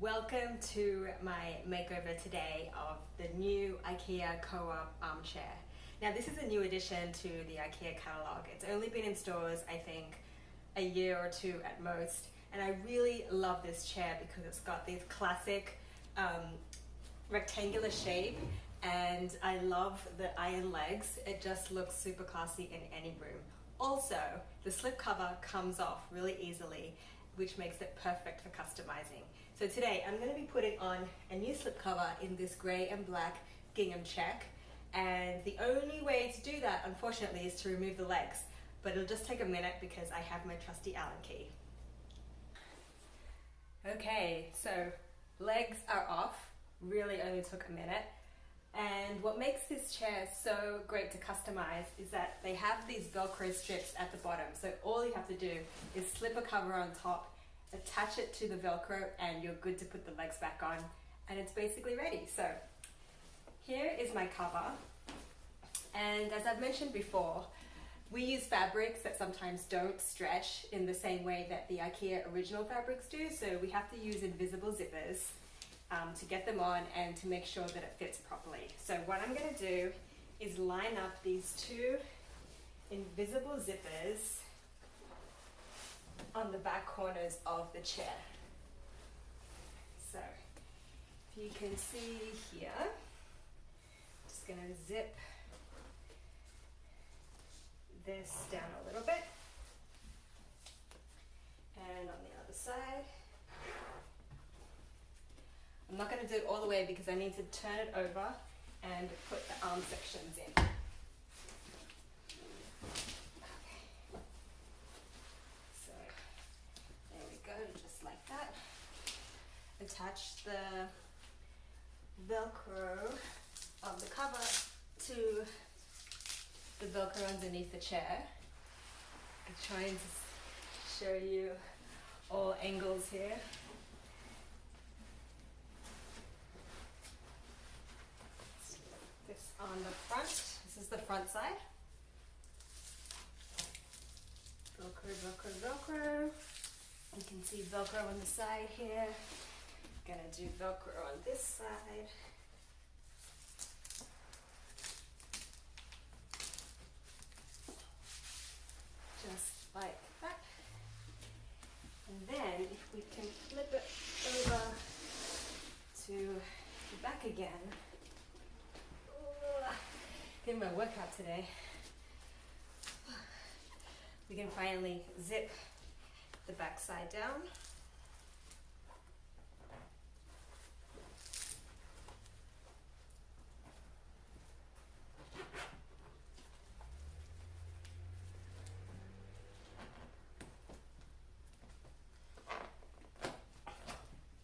Welcome to my makeover today of the new IKEA Koarp armchair. Now this is a new addition to the IKEA catalogue. It's only been in stores, I think, a year or two at most, and I really love this chair because it's got these classic rectangular shape, and I love the iron legs. It just looks super classy in any room. Also, the slip cover comes off really easily, which makes it perfect for customizing. So today I'm going to be putting on a new slip cover in this grey and black gingham check, and the only way to do that, unfortunately, is to remove the legs, but it'll just take a minute because I have my trusty Allen key. Okay, so legs are off, really only took a minute. And what makes this chair so great to customize is that they have these Velcro strips at the bottom. So all you have to do is slip a cover on top, attach it to the Velcro, and you're good to put the legs back on, and it's basically ready. So here is my cover. And as I've mentioned before, we use fabrics that sometimes don't stretch in the same way that the IKEA original fabrics do. So we have to use invisible zippers to get them on and to make sure that it fits properly. So what I'm going to do is line up these two invisible zippers on the back corners of the chair. So if you can see here, I'm just going to zip this down a little bit, and on the other side. I'm not going to do it all the way because I need to turn it over and put the arm sections in. Okay. So there we go, just like that. Attach the Velcro of the cover to the Velcro underneath the chair. I'm trying to show you all angles here. This on the front. This is the front side. Velcro, Velcro, Velcro. You can see Velcro on the side here. Gonna do Velcro on this side. Just like that. And then if we can flip it over to the back again. Did my workout today. We can finally zip the back side down.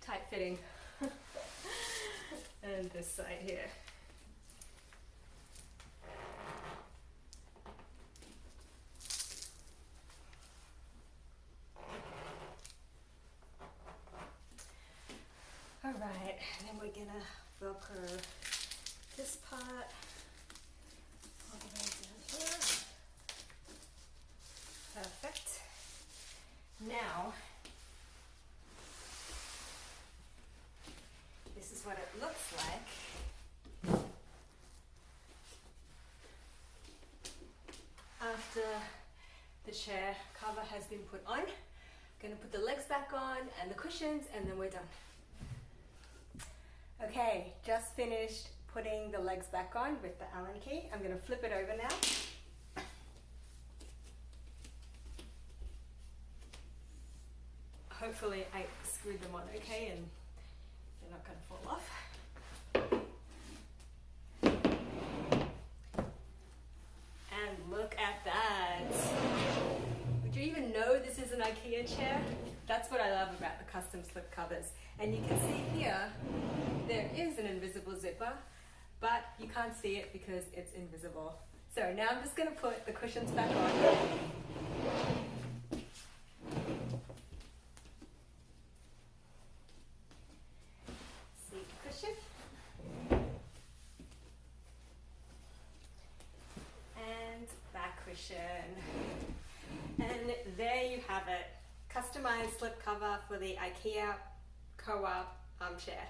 Tight fitting. And this side here. Alright, and then we're gonna Velcro this part all the way down here. Perfect. Now, this is what it looks like after the chair cover has been put on. I'm gonna put the legs back on and the cushions, and then we're done. Okay, just finished putting the legs back on with the Allen key. I'm going to flip it over now. Hopefully I screwed them on okay and they're not going to fall off. And look at that. Would you even know this is an IKEA chair? That's what I love about the custom slip covers. And you can see here, there is an invisible zipper, but you can't see it because it's invisible. So now I'm just going to put the cushions back on. Seat cushion. And back cushion. And there you have it. Customized slipcover for the IKEA Koarp armchair.